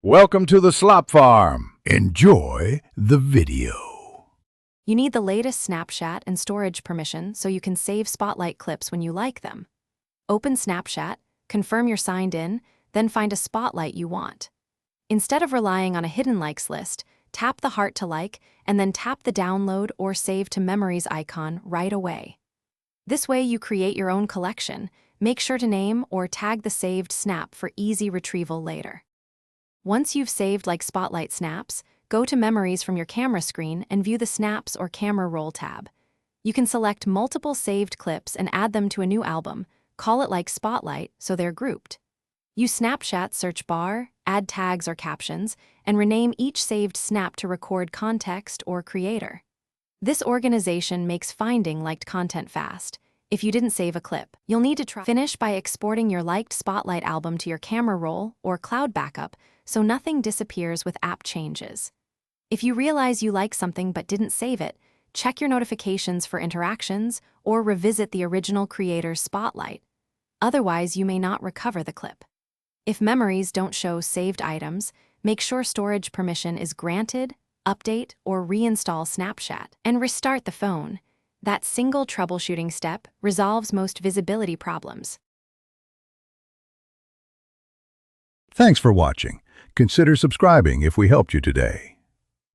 Welcome to the Slop Farm. Enjoy the video. You need the latest Snapchat and storage permission so you can save Spotlight clips when you like them. Open Snapchat, confirm you're signed in, then find a Spotlight you want. Instead of relying on a hidden likes list, tap the heart to like and then tap the download or save to memories icon right away. This way you create your own collection. Make sure to name or tag the saved snap for easy retrieval later. Once you've saved like Spotlight snaps, go to Memories from your camera screen and view the Snaps or Camera Roll tab. You can select multiple saved clips and add them to a new album, call it like Spotlight so they're grouped. Use Snapchat search bar, add tags or captions, and rename each saved snap to record context or creator. This organization makes finding liked content fast. If you didn't save a clip, you'll need to finish by exporting your liked Spotlight album to your camera roll or cloud backup so nothing disappears with app changes. If you realize you like something but didn't save it, check your notifications for interactions or revisit the original creator's Spotlight. Otherwise, you may not recover the clip. If memories don't show saved items, make sure storage permission is granted, update or reinstall Snapchat, and restart the phone. That single troubleshooting step resolves most visibility problems. Thanks for watching. Consider subscribing if we helped you today.